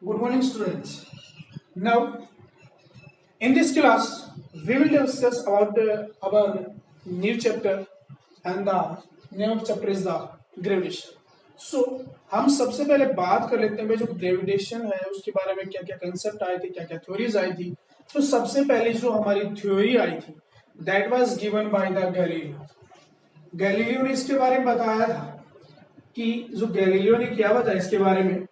Good morning, students. Now, in this class, we will discuss about our new chapter, and the name of chapter is the gravitation. So, हम सबसे पहले बात कर लेते हैं भाई जो ग्रेविटेशन है उसके बारे में क्या क्या कंसेप्ट आए थे, क्या क्या थ्योरीज आई थी. तो सबसे पहले जो हमारी थ्योरी आई थी that was given by the Galileo. Galileo ने इसके बारे में बताया था कि जो गैलीलियो ने क्या बताया इसके बारे में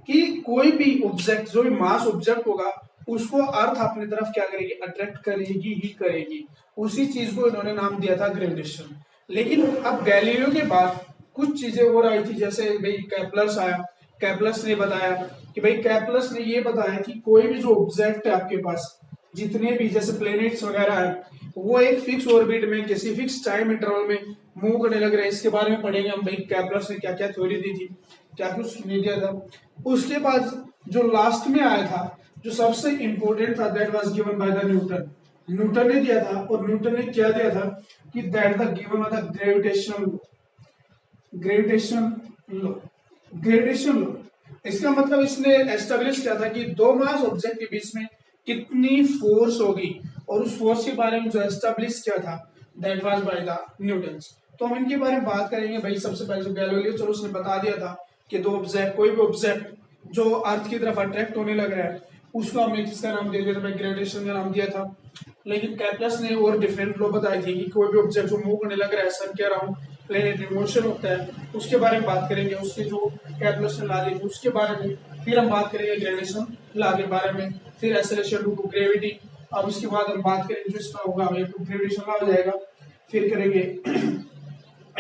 कि कोई भी ऑब्जेक्ट जो भी मास ऑब्जेक्ट होगा उसको अर्थ अपनी तरफ क्या करेगी, अट्रैक्ट करेगी ही करेगी. उसी चीज को इन्होंने नाम दिया था ग्रेविटेशन. लेकिन अब गैलीलियो के बाद कुछ चीजें हो रही थी, जैसे भाई कैप्लर्स आया. कैप्लर्स ने बताया कि भाई कैप्लर्स ने ये बताया कि कोई भी जो ऑब्जेक्ट है आपके पास, जितने भी जैसे प्लेनेट्स वगैरह है वो एक फिक्स ऑर्बिट में किसी फिक्स टाइम इंटरवल में मूव करने लग रहे हैं. इसके बारे में पढ़ेंगे हम भाई कैप्लर्स ने क्या क्या थ्योरी दी थी, क्या कुछ नहीं दिया था. उसके बाद जो लास्ट में आया था जो सबसे इंपॉर्टेंट था that was given by the Newton. Newton ने दिया था और न्यूटन ने क्या दिया था कि that the given by the gravitation law. Gravitation law इसका मतलब इसने एस्टेब्लिश किया था कि दो मास ऑब्जेक्ट के बीच में कितनी फोर्स होगी, और उस फोर्स के बारे में जो एस्टेब्लिश किया था that was by the Newton. तो हम इनके बारे में बात करेंगे. भाई सबसे पहले जो गैलीलियो चलो उसने बता दिया था कि दो ऑब्जेक्ट, कोई भी ऑब्जेक्ट जो अर्थ की तरफ अट्रैक्ट होने लग रहा है उसको हमने किसका नाम दे दिया था, ग्रेविटेशन का नाम दिया था. लेकिन कैप्लर ने और डिफरेंट लॉ बताई थी कि कोई भी ऑब्जेक्ट जो मूव करने लग रहा है सन के अराउंड प्लेनेटरी मोशन होता है, उसके बारे में बात करेंगे. उसके जो कैप्लर ने ला दी थी उसके बारे में. फिर हम बात करेंगे ग्रेविटेशन लॉ के बारे में, फिर एक्सेलरेशन ड्यू टू ग्रेविटी. अब उसके बाद हम बात करेंगे जो इसका होगा ग्रेविटेशन लॉ हो जाएगा. फिर करेंगे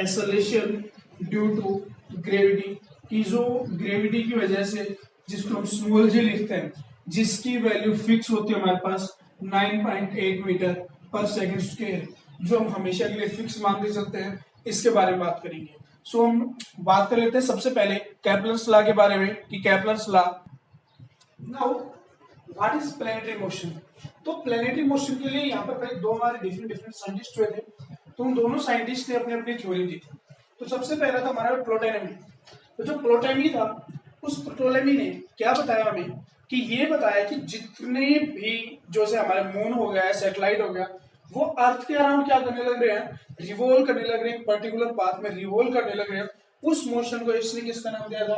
एक्सेलरेशन ड्यू टू ग्रेविटी की जो ग्रेविटी की वजह से जिसको हम स्मॉल जी लिखते हैं, जिसकी वैल्यू फिक्स होती है हमारे पास 9.8 मीटर पर सेकंड स्क्वायर, जो हम हमेशा के लिए फिक्स मान के चलते हैं. इसके बारे में बात करेंगे. सो हम बात कर लेते हैं सबसे पहले कैप्लर्स लॉ के बारे में कि Kepler's law. Now what is planetary motion. तो प्लैनेटरी मोशन के लिए यहाँ पर दो हमारे डिफरेंट साइंटिस्ट हुए थे. तो उन दोनों साइंटिस्ट ने अपनी अपनी थ्योरी दी थी. तो सबसे पहला था हमारा प्लोटोनमी. तो जो प्लोटोनमी था उस प्लोटोनमी ने क्या बताया हमें कि ये बताया कि जितने भी जैसे हमारे मून हो गया, सैटेलाइट हो गया, वो अर्थ के अराउंड क्या करने लग रहे हैं, रिवॉल्व करने लग रहे हैं, पर्टिकुलर पाथ में रिवॉल्व करने लग रहे हैं. उस मोशन को इसने किसका नाम दिया था,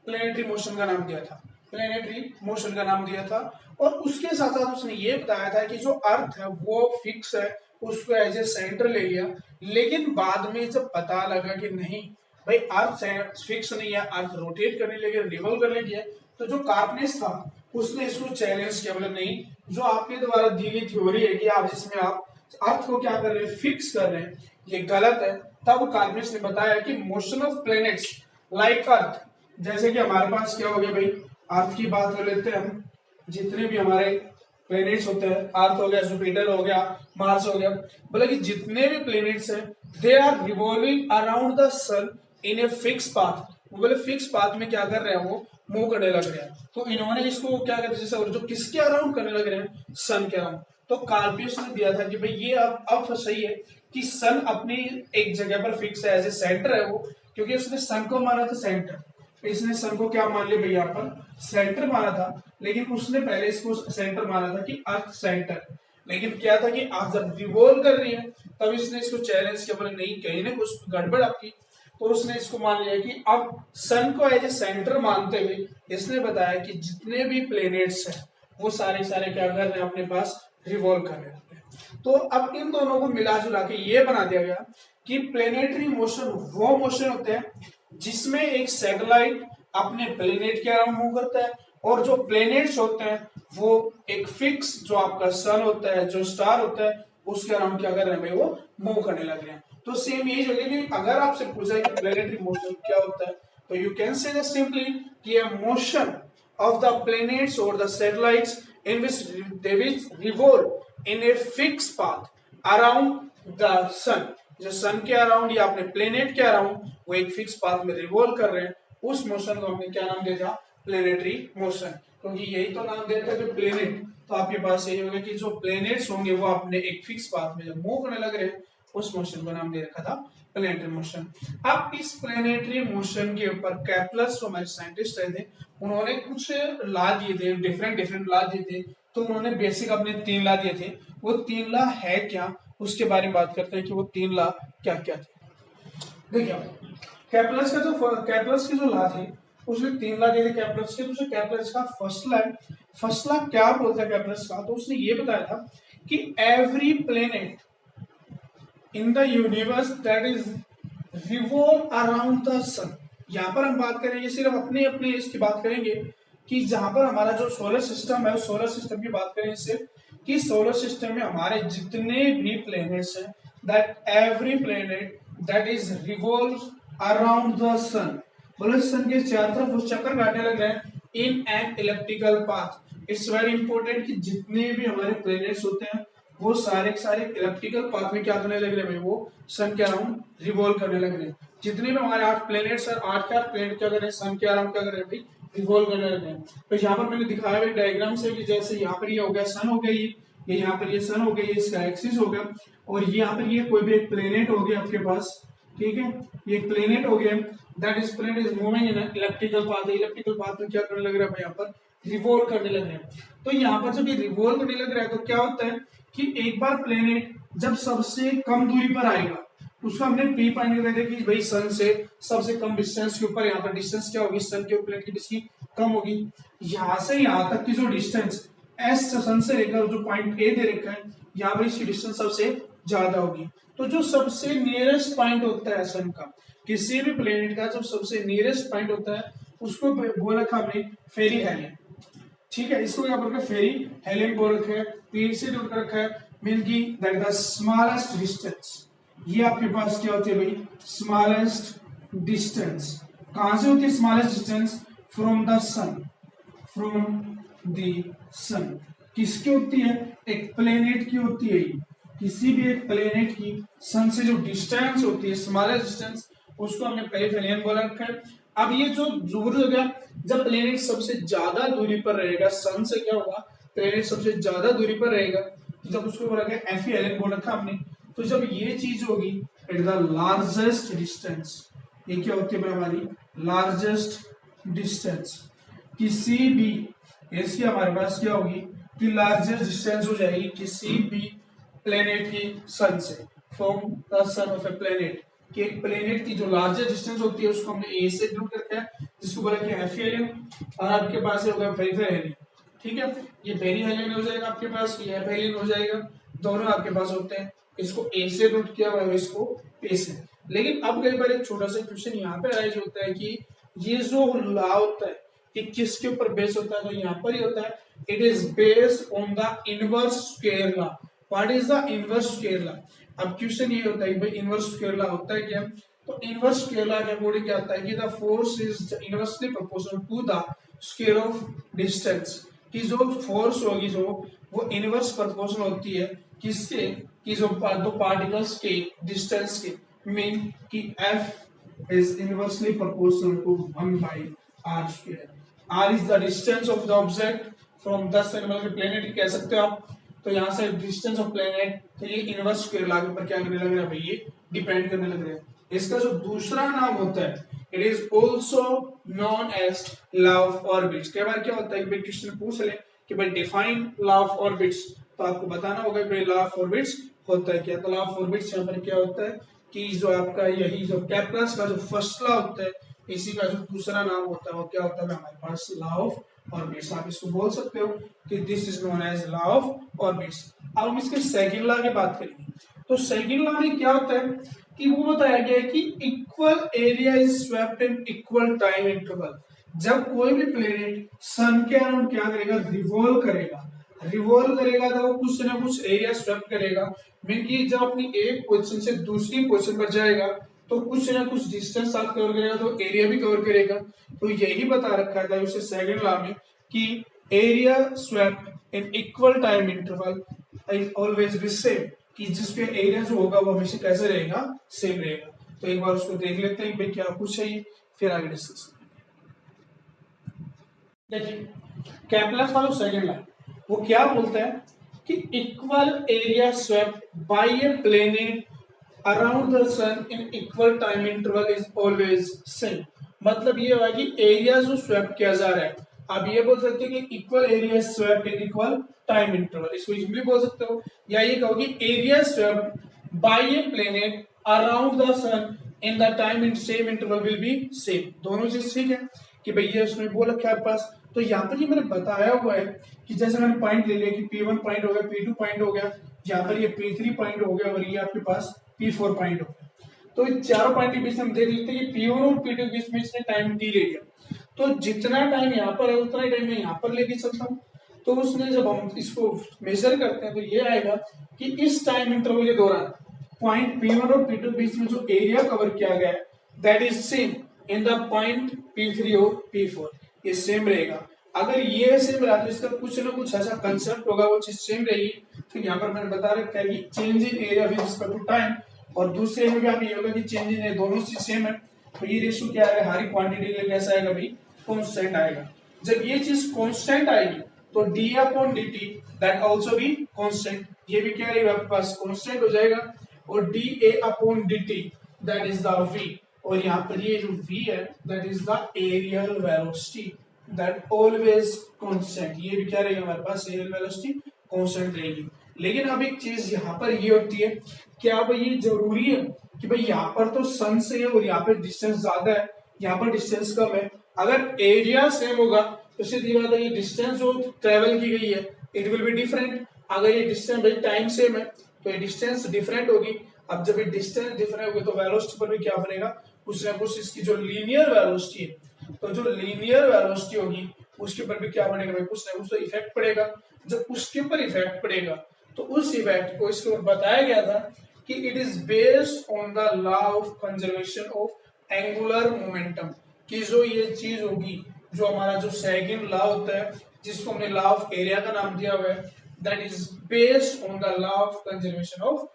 प्लैनेटरी मोशन का नाम दिया था. प्लैनेटरी मोशन का नाम दिया था. और उसके साथ साथ उसने ये बताया था कि जो अर्थ है वो फिक्स है, उसको एज ए सेंटर ले लिया. लेकिन बाद में जब पता लगा कि नहीं भाई अर्थ फिक्स नहीं है, अर्थ रोटेट करने लगे, रिवॉल्व करने लगे, तो जो कार्पनेस था उसने इसको चैलेंज किया. बोले नहीं, जो आपके द्वारा दी गई थ्योरी है कि आप जिसमें आप अर्थ को क्या कर रहे हैं, फिक्स कर रहे हैं, ये गलत है. तब कार्पनेस ने बताया कि motion of planets like earth, जैसे कि हमारे पास क्या हो गया भाई, अर्थ की बात कर लेते हैं हम, जितने भी हमारे प्लैनेट्स होते हैं, अर्थ हो गया, जुपिटर हो गया, मार्स हो गया, बोले कि जितने भी प्लैनेट्स हैं they are revolving around the sun in a fix path. बोले फिक्स पाथ में क्या कर रहे हैं, वो मूव करने लग रहे हैं. तो इन्होंने इसको क्या कहते हैं, जैसे जो किसके अराउंड करने लग रहे हैं, सन के अराउंड. तो कार्पियस ने दिया था कि भाई ये अब सही है कि सन अपनी एक जगह पर फिक्स है, एज ए सेंटर है वो, क्योंकि उसने सन को माना था सेंटर. इसने सन को क्या मान लिया भाई, यहाँ पर सेंटर माना था. लेकिन उसने पहले इसको सेंटर माना था कि अर्थ सेंटर. लेकिन क्या था कि अर्थ जब रिवॉल्व कर रही है तब इसने इसको चैलेंज किया, बोले नहीं कहीं ना कुछ गड़बड़ आपकी. तो उसने इसको मान लिया कि अब सन को एज ए सेंटर मानते हुए इसने बताया कि जितने भी प्लेनेट्स हैं वो सारे सारे क्या कर रहे हैं, अपने पास रिवॉल्व कर रहे हैं. तो अब इन दोनों को मिला जुला के ये बना दिया गया कि प्लेनेटरी मोशन वो मोशन होते हैं जिसमें एक सैटेलाइट अपने प्लेनेट के अराउंड मूव करता है, और जो प्लेनेट्स होते हैं वो एक फिक्स जो आपका सन होता है, जो स्टार होता है, उसके अराउंड क्या कर रहे हैं भाई, वो मूव करने लग रहे हैं. तो सेम यही होगा कि अगर आपसे पूछा कि प्लैनेटरी मोशन क्या होता है, तो you can say just simply कि a motion of the planets or the satellites in which they will revolve in a fixed path around the sun. जो सन के अराउंड या अपने प्लेनेट के अराउंड वो एक फिक्स पाथ में रिवॉल्व कर रहे हैं, उस मोशन को हमने क्या नाम दिया था, प्लेनेटरी मोशन. क्योंकि यही तो नाम देता है कि प्लेनेट. तो आपके पास यही होगा कि जो प्लेनेट्स होंगे वो अपने एक फिक्स पाथ में जब मूव करने लग रहे हैं उस मोशन को नाम दे रखा था प्लेनेटरी मोशन। अब इस प्लेनेटरी मोशन के ऊपर केपलर जो हमारे साइंटिस्ट रहे थे, उन्होंने कुछ लॉ दिए थे, डिफरेंट डिफरेंट लॉ दिए थे। तो उन्होंने बेसिक अपने 3 लॉ दिए थे। वो 3 लॉ है क्या, उसके बारे में बात करते हैं कि वो 3 लॉ क्या क्या थे। देखिए, केपलर्स के जो लॉ थे, उसने 3 लॉ दिए थे केपलर्स के। तो जो केपलर्स का फर्स्ट लॉ क्या बोलता है केपलर्स का, तो उसने ये बताया था कि every planet in the universe that is revolve around the sun. यहाँ पर हम बात करेंगे सिर्फ अपने अपने इसकी बात करेंगे कि जहां पर हमारा जो सोलर सिस्टम है, उस सोलर सिस्टम की बात करेंगे सिर्फ कि सोलर सिस्टम में हमारे जितने भी प्लेनेट्स हैं, that every planet that is revolve around the sun, बोले सन के चारों तरफ वो चक्कर काटने लग रहे हैं in an elliptical path. It's very important कि जितने भी हमारे प्लेनेट्स होते हैं वो सारे के सारे इलेप्टिकल पाथ में क्या करने लग रहे हैं भाई, वो सन के अराउंड रिवॉल्व करने लग रहे हैं। जितने भी हमारे 8 प्लेनेट्स हैं, 8 के 8 प्लेनेट क्या कर रहे हैं, सन के अराउंड क्या कर रहे हैं भाई, रिवॉल्व करने लग रहे हैं। तो यहाँ पर मैंने दिखाया हुआ डायग्राम से कि जैसे यहाँ पर ये हो गया सन हो गया, ये यहाँ पर ये सन हो गया, ये इसका एक्सिस हो गया, और ये यहाँ पर ये कोई भी एक प्लेनेट हो गया आपके पास, ठीक है, ये एक प्लेनेट हो गया, that is planet is moving in elliptical path. Elliptical path में क्या करने लग रहा है भाई, यहाँ पर रिवॉल्व करने लग रहे हैं। तो यहाँ पर जब ये रिवॉल्व करने लग रहा है तो क्या होता है कि एक बार प्लेनेट जब सबसे कम दूरी पर आएगा, उसको हमने पी पॉइंट कहते हैं कि भाई सन से सबसे कम डिस्टेंस के ऊपर, यहाँ पर डिस्टेंस क्या होगी, सन के प्लेनेट की डिस्टेंस कम होगी। यहाँ से यहाँ तक की जो डिस्टेंस एस सन से लेकर जो पॉइंट ए दे रखा है, यहाँ पर इसकी डिस्टेंस सबसे ज्यादा होगी। तो जो सबसे नियरेस्ट पॉइंट होता है सन का, किसी भी प्लेनेट का जो सबसे नियरेस्ट पॉइंट होता है, उसको बोल रखा हमने फेरी हेलियन, ठीक है, इसको क्या बोल रखा है, फेरी हेलियन बोल रखा है। पी से जोड़ कर रखा है, मीन की दैट द स्मॉलेस्ट डिस्टेंस। ये आपके पास क्या होती है भाई, स्मॉलेस्ट डिस्टेंस। कहां से होती है smallest distance, from the sun, from the sun. किसकी होती है, एक प्लेनेट की होती है। किसी भी एक प्लेनेट की सन से जो डिस्टेंस होती है, स्मॉलेस्ट डिस्टेंस, उसको हमने पेरिफेरियन बोला रखा है। अब ये जो दूर हो गया, जब प्लेनेट सबसे ज्यादा दूरी पर रहेगा सन से, क्या होगा, प्लेनेट सबसे ज्यादा दूरी पर रहेगा, जब उसको बोला गया एफिएलियन बोल रखा हमने। तो जब ये चीज होगी एट द लार्जेस्ट डिस्टेंस, ये क्या होती है हमारी लार्जेस्ट डिस्टेंस। किसी भी ऐसी हमारे पास क्या होगी कि लार्जेस्ट डिस्टेंस हो जाएगी किसी भी प्लेनेट की सन से, from the son of a planet, कि एक प्लेनेट की जो लार्जेस्ट डिस्टेंस होती है उसको हमने ए से डिनोट करते हैं, जिसको बोला कि एफिएलियन, और आपके पास होगा पेरिफेरियन, ठीक है, ये पेरिफेरियन हो जाएगा आपके पास, ये एफिएलियन हो जाएगा, दोनों आपके पास होते हैं। इसको ए से डिनोट किया हुआ है, इसको ए से। लेकिन अब कई बार एक छोटा सा क्वेश्चन यहाँ पे राइज होता है कि ये जो लॉ होता है कि किसके ऊपर बेस होता है, तो यहाँ पर ही होता है, it is based on the inverse square law. What is the inverse square law. अब क्वेश्चन ये होता है कि भाई इनवर्स स्क्वायर लॉ होता है क्या, तो इनवर्स स्क्वायर लॉ के अकॉर्डिंग क्या होता है कि the force is inversely proportional to the square of distance, कि जो फोर्स होगी जो वो इनवर्स प्रोपोर्शनल होती है किसके, कि जो दो पार्टिकल्स के डिस्टेंस के, मीन कि F is inversely proportional to 1 by r square. R is the distance of the object from the sun, मतलब planet कह सकते हो आप। तो यहाँ से डिस्टेंस ऑफ प्लेनेट, तो ये इनवर्स स्क्वायर लॉ के ऊपर क्या करने लग रहा है भाई, ये डिपेंड करने लग रहा है। इसका जो दूसरा नाम होता है, it is also known as law of orbits. कई बार क्या होता है कि क्वेश्चन पूछ ले कि भाई डिफाइन लॉ ऑफ ऑर्बिट्स, तो आपको बताना होगा कि लॉ ऑफ ऑर्बिट्स होता है क्या। तो लॉ ऑफ ऑर्बिट्स यहाँ पर क्या होता है कि जो आपका यही जो केपलर का जो फर्स्ट लॉ होता है, इसी का जो दूसरा नाम होता है वो क्या होता है हमारे पास, लॉ ऑफ ऑर्बिट्स। आप इसको बोल सकते हो कि this is known as law of orbits. अब हम इसके सेकंड लॉ की बात करेंगे। तो सेकंड लॉ में क्या होता है कि वो बताया गया है कि equal area is swept in equal time interval. जब कोई भी प्लेनेट सन के अराउंड क्या करेगा, रिवॉल्व करेगा, रिवॉल्व करेगा तो वो कुछ ना कुछ एरिया स्वेप्ट करेगा। मीन कि जब अपनी एक पोजीशन से दूसरी पोजीशन पर जाएगा तो कुछ ना कुछ डिस्टेंस साथ कवर करेगा, तो एरिया भी कवर करेगा। तो यही बता रखा था उसे सेकंड लॉ में कि area swept in equal time interval is always be same, कि जिसपे एरिया जो होगा वो हमेशा कैसे रहेगा, सेम रहेगा। तो एक बार उसको देख लेते हैं भाई क्या कुछ है, फिर आगे डिस्कस करेंगे। देखिए केपलर का जो सेकंड लॉ वो क्या बोलता है कि equal area swept by a planet around the sun in equal time interval is always same. मतलब ये हुआ कि एरिया जो स्वैप किया जा रहा है, आप ये बोल सकते हो कि equal area swept in equal time interval, इसको सिंपली बोल सकते हो, या ये कहो कि area swept by a planet around the sun in the time in same interval will be same. दोनों चीज ठीक है कि भाई ये उसमें बोल रखा है आपके पास। तो यहाँ पर ये मैंने बताया हुआ है कि जैसे मैंने पॉइंट ले लिया कि P1 पॉइंट हो गया, P2 पॉइंट हो गया, यहाँ पर ये P3 पॉइंट हो गया और ये आपके पास P4 पॉइंट हो गया। तो इन चारों पॉइंट के बीच में हम देख लेते हैं कि P1 और P2 के बीच में इसने टाइम टी ले लिया, तो जितना टाइम यहाँ पर है उतना ही टाइम मैं यहाँ पर लेके चलता हूँ। तो उसने जब हम इसको मेजर करते हैं तो ये आएगा कि इस टाइम इंटरवल के दौरान पॉइंट P1 और P2 के बीच में जो एरिया कवर किया गया है that is same in the point P3 और P4, ये सेम रहेगा। अगर ये सेम रहा तो इसका कुछ ना कुछ ऐसा कंसेप्ट होगा, वो चीज सेम रहेगी। तो यहाँ पर मैंने बता रखा है कि change in area with respect to time, और दूसरे में भी आप ये होगा कि चेंज इन एरिया, दोनों चीज सेम है। तो ये रेशियो क्या आएगा, हमारी क्वांटिटी के लिए कैसा आएगा भाई, कांस्टेंट आएगा। जब ये चीज कांस्टेंट आएगी तो D upon D T that also be constant, ये भी क्या रहेगा आपके पास, कांस्टेंट हो जाएगा। और D A upon D T that is the V, और यहाँ पर ये जो v है that is the areal velocity that always constant, ये भी क्या रहेगा हमारे पास, एरियल वेलोसिटी कांस्टेंट रहेगी। लेकिन अब एक चीज यहाँ पर ये होती है, क्या भाई ये जरूरी है कि भाई यहाँ पर तो सन से है और यहाँ पे डिस्टेंस ज्यादा है, यहाँ पर डिस्टेंस कम है। अगर एरिया सेम होगा तो सीधी बात है ये डिस्टेंस जो ट्रेवल की गई है इट विल बी डिफरेंट। अगर ये डिस्टेंस भाई टाइम सेम है तो ये डिस्टेंस डिफरेंट होगी। अब जब ये डिस्टेंस डिफरेंट होगी तो वेलोसिटी पर भी क्या बनेगा, कुछ ना कुछ इसकी जो लीनियर वेलोसिटी है, तो जो लीनियर वेलोसिटी होगी उसके ऊपर भी क्या बनेगा भाई, कुछ ना कुछ तो इफेक्ट पड़ेगा। जब उसके ऊपर इफेक्ट पड़ेगा तो उस इफेक्ट को इसके ऊपर बताया गया था कि it is based on the law of conservation of angular momentum, कि जो ये चीज होगी, जो हमारा जो सेकंड लॉ होता है जिसको हमने लॉ ऑफ एरिया का नाम दिया हुआ है, that is based on the law of conservation of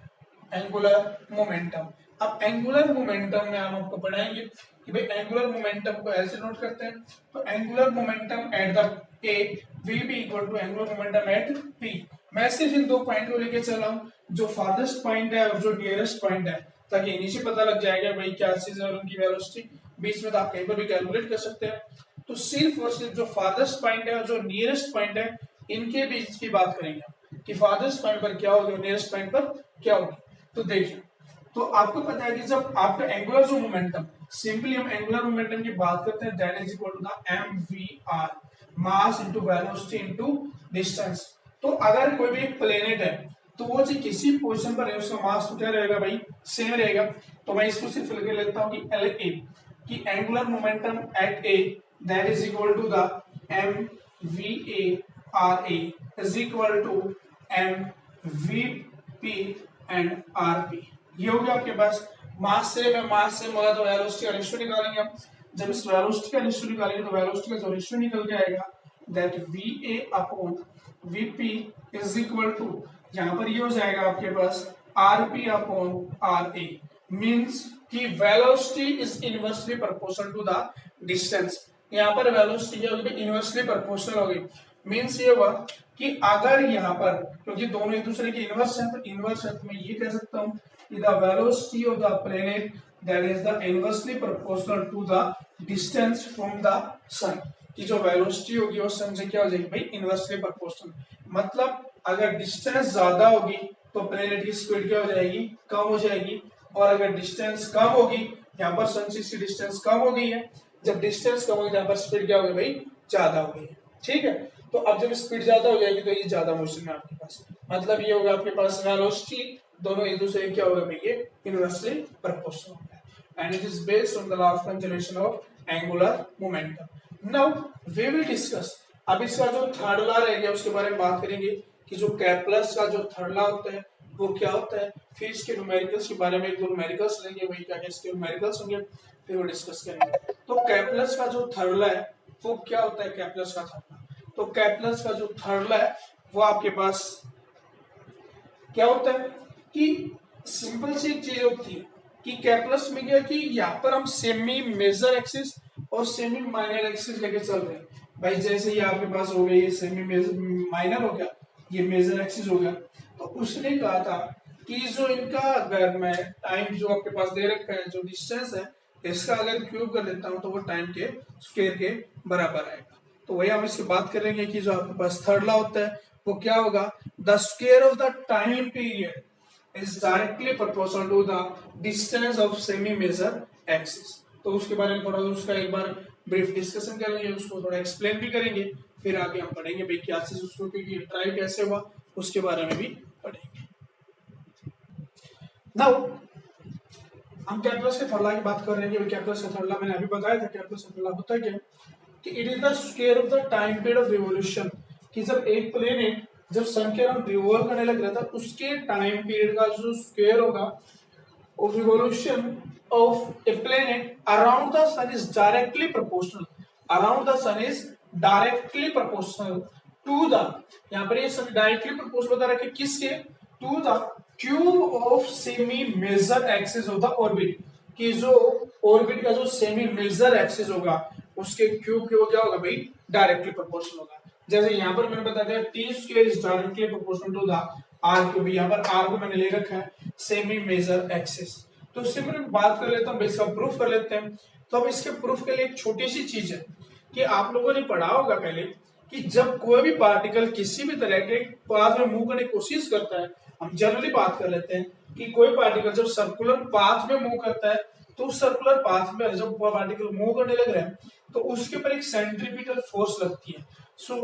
angular momentum. अब एंगुलर मोमेंटम में हम आपको पढ़ाएंगे कि भाई एंगुलर मोमेंटम को ऐसे नोट करते हैं, तो angular momentum at the A will be equal to angular momentum at P. मैं सिर्फ इन दो पॉइंट को लेके चल रहा हूँ, जो फारदेस्ट पॉइंट है और जो नियरेस्ट पॉइंट है, ताकि इन्हीं से पता लग जाएगा भाई क्या चीज है और उनकी वेलोसिटी बीच में तो आप कहीं पर भी कैलकुलेट कर सकते हैं। तो सिर्फ और सिर्फ जो फारदेस्ट पॉइंट है और जो नियरेस्ट पॉइंट है इनके बीच की बात करेंगे कि फारदेस्ट पॉइंट पर क्या होगी और नियरेस्ट पॉइंट पर क्या होगी। तो देखिए, तो आपको पता है कि जब आपका एंगुलर जो मोमेंटम, सिंपली हम एंगुलर मोमेंटम की बात करते हैं, that is equal to the mvr, mass into velocity into distance. तो अगर कोई भी एक प्लेनेट है तो वो जो किसी पोजीशन पर है उसका मास तो क्या रहेगा भाई, सेम रहेगा। तो मैं इसको सिर्फ लिख लेता हूं कि एल ए, कि angular momentum at A that is equal to the mvar is equal to mvp and rp। ये हो गया आपके पास मास सेम है, मास सेम होगा तो वेलोसिटी का रेशियो निकालेंगे हम। जब इस वेलोसिटी का रेशियो निकालेंगे तो वेलोसिटी का जो रेशियो निकल के आएगा that va upon vp is equal to, यहाँ पर ये हो जाएगा आपके पास rp अपॉन ra, मींस कि velocity is inversely proportional to the distance. यहाँ पर वेलोसिटी क्या होगी, इनवर्सली प्रोपोर्शनल होगी। मींस ये हुआ कि अगर यहाँ पर, क्योंकि दोनों एक दूसरे के इनवर्स हैं, तो इनवर्स है तो मैं ये कह सकता हूँ कि the velocity of the planet that is the inversely proportional to the distance from the sun, की जो वेलोसिटी होगी वो सन से क्या हो जाएगी भाई, इनवर्सली प्रोपोर्शनल। मतलब अगर डिस्टेंस ज्यादा होगी तो प्लेनेट की स्पीड क्या हो जाएगी, कम हो जाएगी, और अगर डिस्टेंस कम होगी, यहाँ पर सन से डिस्टेंस कम हो गई है, जब डिस्टेंस कम होगी यहाँ पर स्पीड क्या हो गई भाई, ज्यादा हो गई है। ठीक है, तो अब जब स्पीड ज्यादा हो जाएगी तो ये ज्यादा मोशन में आपके पास, मतलब ये होगा आपके पास वेलोसिटी दोनों एक दूसरे क्या होगा भाई, ये इनवर्सली प्रोपोर्शनल होगा, and it is based on the law of conservation of angular momentum. Now we will discuss, अब इसका जो थर्ड लॉ रह गया उसके बारे में बात करेंगे कि जो केप्लर्स का जो थर्ड लॉ होता है वो क्या होता है, फिर इसके न्यूमेरिकल्स के बारे में एक दो न्यूमेरिकल्स लेंगे, वही क्या इसके न्यूमेरिकल्स होंगे, फिर वो डिस्कस करेंगे। तो केप्लर्स का जो थर्ड लॉ है वो क्या होता है, केप्लर्स का थर्ड लॉ, तो केप्लर्स का जो थर्ड लॉ है वो आपके पास क्या होता है कि सिंपल सी एक चीज होती है कि केप्लर्स में क्या कि यहाँ पर हम सेमी मेजर एक्सिस और सेमी माइनर एक्सिस लेके चल रहे हैं भाई। जैसे ये आपके पास हो गया, ये सेमी माइनर हो गया, ये मेजर एक्सिस हो गया। तो उसने कहा था कि जो इनका अगर मैं टाइम जो आपके पास दे रखा है जो डिस्टेंस है इसका अगर क्यूब कर देता हूं तो वो टाइम के स्क्वायर के बराबर आएगा। तो वही हम इसकी बात करेंगे कि जो आपके पास थर्ड लॉ होता है वो क्या होगा, the square of the time period is directly proportional to the distance of semi major axis. तो उसके बारे में थोड़ा उसका एक बार ब्रीफ डिस्कशन करेंगे, उसको थोड़ा एक्सप्लेन भी करेंगे, फिर आगे हम पढ़ेंगे भाई क्या चीज उसको क्योंकि ट्राई कैसे हुआ उसके बारे में भी पढ़ेंगे। नाउ हम कैप्लर के थर्ड लॉ की बात कर रहे हैं कि कैप्लर का थर्ड लॉ मैंने अभी बताया था। कैप्लर का थर्ड लॉ होता है क्या कि it is the square of the time period of revolution, कि जब एक प्लेनेट जब सन के अराउंड रिवॉल्व करने लग रहा था उसके टाइम पीरियड का जो स्क्वायर होगा of revolution of a planet around the sun is directly proportional, around the sun is directly proportional to the, यहाँ पर ये सब डायरेक्टली प्रोपोर्शनल बता रखे किसके, to the cube of semi major axis of the orbit, कि जो orbit का जो सेमी मेजर एक्सिस होगा उसके क्यूब के वो क्या होगा भाई डायरेक्टली प्रोपोर्शनल होगा। जैसे यहाँ पर मैंने बता दिया T square is directly proportional to the R cube, यहाँ पर आर को मैंने ले रखा है सेमी मेजर एक्सिस। तो इससे मैं बात कर लेता हूँ, इसका प्रूफ कर लेते हैं। तो अब इसके प्रूफ के लिए एक छोटी सी चीज है कि आप लोगों ने पढ़ा होगा पहले कि जब कोई भी पार्टिकल किसी भी तरह के पाथ में मूव करने की कोशिश करता है, हम जनरली बात कर लेते हैं कि कोई पार्टिकल जब सर्कुलर पाथ में मूव करता है तो उस सर्कुलर पाथ में जब पार्टिकल मूव करने लग रहा है तो उसके ऊपर एक सेंट्रीपिटल फोर्स लगती है। सो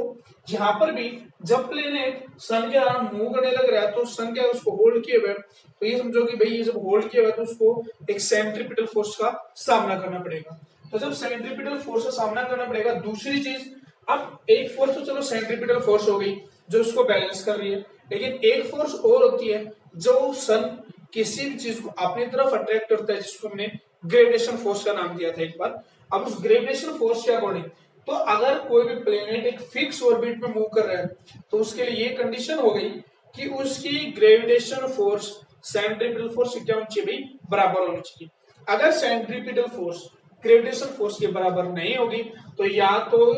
यहाँ पर भी जब प्लेनेट सन के अराउंड मूव करने लग रहा है तो सन क्या उसको होल्ड किए हुए, तो ये समझो कि भाई ये जब होल्ड किया हुआ है तो उसको एक सेंट्रीपिटल फोर्स का सामना करना पड़ेगा। तो जब सेंट्रीपिटल फोर्स का सामना करना पड़ेगा, दूसरी चीज अब एक फोर्स तो चलो सेंट्रीपिटल फोर्स हो गई जो उसको बैलेंस कर रही है, लेकिन एक फोर्स और होती है जो सन किसी भी चीज को अपनी तरफ अट्रैक्ट करता है जिसको हमने ग्रेविटेशन फोर्स का नाम दिया था एक बार। अब उस ग्रेविटेशन फोर्स के अकॉर्डिंग तो अगर कोई भी प्लेनेट एक फिक्स ऑर्बिट में मूव कर रहा है तो उसके लिए ये कंडीशन हो गई कि उसकी ग्रेविटेशन फोर्स सेंट्रीपिटल फोर्स से क्या होनी चाहिए भाई बराबर होनी चाहिए। अगर सेंट्रीपिटल फोर्स ग्रेविटेशन फोर्स के बराबर नहीं होगी तो या तो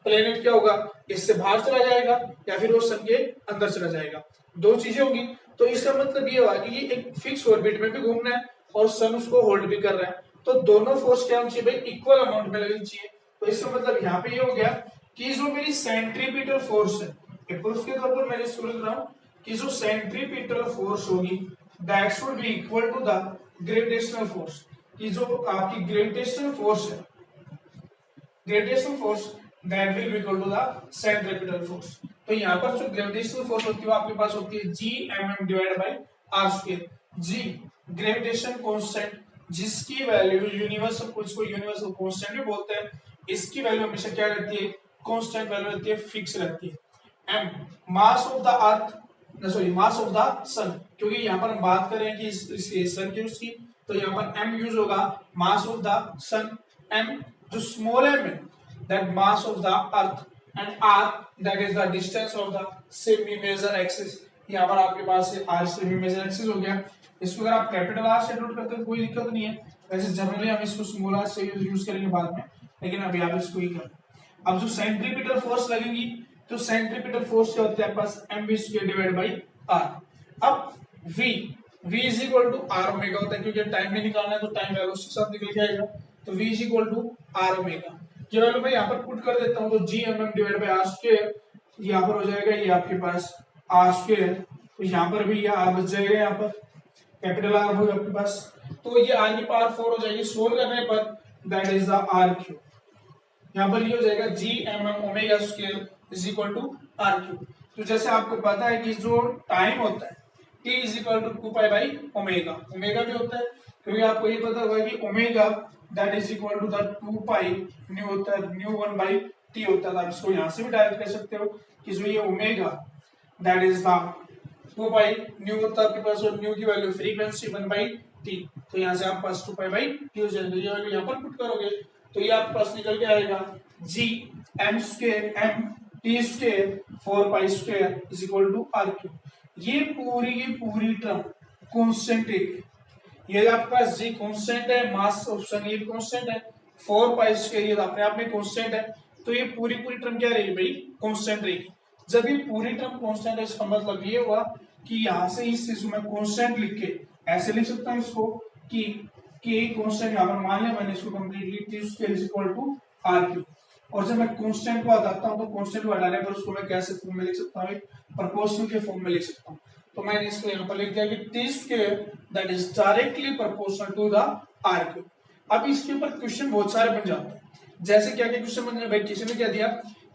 प्लेनेट क्या होगा इससे बाहर चला जाएगा या फिर वो सन के अंदर चला जाएगा, दो चीजें होंगी। तो इसका मतलब ये हुआ कि ये एक फिक्स ऑर्बिट में भी घूमना है और सन उसको होल्ड भी कर रहा है, तो दोनों फोर्स क्या होनी चाहिए भाई इक्वल अमाउंट में लगनी चाहिए। तो इसका मतलब यहाँ पे ये हो गया कि जो मेरी सेंट्रीपिटल फोर्स है प्रूफ के तौर पर मैं इसको लिख रहा हूँ कि जो सेंट्रीपिटल फोर्स होगी that should be equal to the gravitational force, कि जो आपकी ग्रेविटेशनल फोर्स है gravitational force that will be equal to the centripetal force. तो यहाँ पर जो ग्रेविटेशनल फोर्स होती है आपके पास होती है G M M divide by R square. G gravitation constant जिसकी वैल्यू यूनिवर्सल, इसको यूनिवर्सल कांस्टेंट भी बोलते हैं, इसकी वैल्यू हमेशा क्या रहती है कांस्टेंट वैल्यू रहती है, फिक्स रहती है। M mass of the earth sorry mass of the sun, क्योंकि यहाँ पर हम बात कर रहे हैं कि इसके सन की उसकी, तो यहाँ पर एम यूज होगा mass of the sun. M जो स्मॉल एम है that mass of the earth and R that is the distance of the semi major axis. यहाँ पर आपके पास आर सेमी मेजर एक्सिस हो गया, इसको अगर आप कैपिटल आर से नोट करते हैं कोई दिक्कत नहीं है, वैसे जनरली हम इसको स्मॉल आर से यूज करेंगे बाद में, लेकिन अभी आप इसको ही कर। अब जो सेंट्रीपिटल फोर्स लगेगी तो सेंट्रीपिटल फोर्स क्या होता है आपके पास M B square divide by R. अब v v is equal to R omega होता है, क्योंकि टाइम में निकालना है तो टाइम वेलोसिटी के साथ निकल के आएगा, तो v is equal to R omega. ये वैल्यू मैं यहाँ पर पुट कर देता हूँ, तो G M M divide by R square यहाँ पर हो जाएगा, ये आपके पास आर स्क्वायर, तो यहाँ पर भी ये आर बच जाएगा, यहाँ पर कैपिटल आर होगा आपके पास, तो ये आर की पावर 4 हो जाएगी, सोल्व करने पर that is the R cube. यहाँ पर ये हो जाएगा G M M omega square is equal to R cube. तो जैसे आपको पता है कि जो टाइम होता है T is equal to 2 pi by omega, omega भी होता है क्योंकि आपको ये पता होगा कि omega that is equal to the 2 pi nu होता है, न्यू 1 बाई टी होता है। आप इसको यहाँ से भी डायरेक्ट कर सकते हो कि जो ये omega that is the 2 pi nu होता है आपके पास, और न्यू की वैल्यू फ्रीक्वेंसी 1 बाई टी, तो यहाँ से आप पास 2 पाई बाई टी हो जाएगा, ये वैल्यू यहाँ पर पुट करोगे तो ये आपके पास निकल के आएगा G M square M T square 4 pi square is equal to R cube. ये पूरी टर्म कांस्टेंट है, ये आपके पास जी कांस्टेंट है, मास ऑफ सन ये कांस्टेंट है, 4 पाई स्क्वायर ये अपने आप में कांस्टेंट है, तो ये पूरी टर्म क्या रहेगी भाई कांस्टेंट रहेगी। जब ये पूरी टर्म कांस्टेंट है इसका मतलब ये हुआ कि यहाँ से इस चीज को मैं कॉन्स्टेंट लिख के ऐसे लिख सकता हूँ इसको कि के कॉन्स्टेंट यहाँ पर मान लिया मैंने इसको completely T square is equal to R cube. और जब मैं कांस्टेंट को हटाता हूँ तो कांस्टेंट को हटाने पर उसको मैं कैसे फॉर्म में लिख सकता हूँ, प्रोपोर्शनल के फॉर्म में लिख सकता हूँ। तो मैंने इसको यहाँ पर लिख दिया कि T square that is directly proportional to the R cube. अब इसके ऊपर क्वेश्चन बहुत सारे बन जाते हैं। जैसे क्या क्या क्वेश्चन बन जाए, भाई किसी ने क्या दिया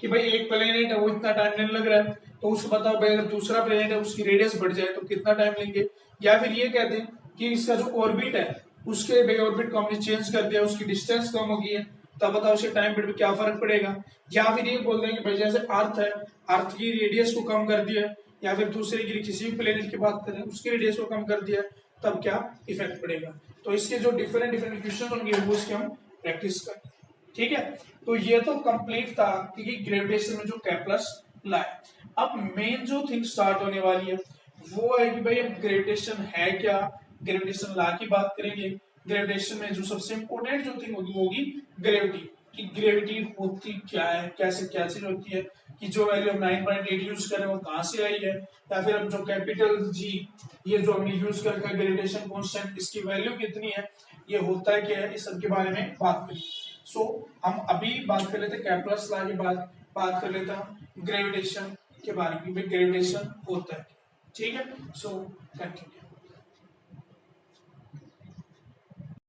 कि भाई एक प्लेनेट है वो इतना टाइम लेने लग रहा है, तो उसको बताओ भाई अगर दूसरा प्लेनेट है उसकी रेडियस बढ़ जाए तो कितना टाइम लेंगे। या फिर ये कहते हैं कि इसका जो ऑर्बिट है उसके भाई ऑर्बिट को हमने चेंज कर दिया, उसकी डिस्टेंस कम हो गई है, तब बताओ उसके टाइम पीरियड पे क्या फर्क पड़ेगा। या फिर ये बोल देंगे भाई जैसे अर्थ है, अर्थ की रेडियस को कम कर दिया, या फिर दूसरे की किसी भी प्लेनेट की बात करें उसकी रेडियस को कम कर दिया, तब क्या इफेक्ट पड़ेगा। तो इसके जो डिफरेंट डिफरेंट क्वेश्चन होंगे वो उसके हम प्रैक्टिस करें। ठीक है, तो ये तो कंप्लीट था कि ग्रेविटेशन में जो केप्लर लाए। अब मेन जो थिंग स्टार्ट होने वाली है वो है कि भाई अब ग्रेविटेशन है क्या, ग्रेविटेशन लॉ की बात करेंगे। ग्रेविटेशन में जो सबसे इंपॉर्टेंट जो थिंग होगी वो होगी ग्रेविटी, कि ग्रेविटी होती क्या है, कैसे क्या चीज होती है, कि जो वैल्यू हम 9.8 यूज कर रहे हैं वो कहाँ से आई है, या फिर हम जो कैपिटल जी ये जो हमने यूज कर रखा है ग्रेविटेशन कांस्टेंट इसकी वैल्यू कितनी है, ये होता है क्या है, इस सब के बारे में बात करें। सो हम अभी बात कर लेते हैं केप्लर्स लॉ की बात कर लेते हैं ग्रेविटेशन के बारे में, ग्रेविटेशन होता है। ठीक है, सो कंटिन्यू।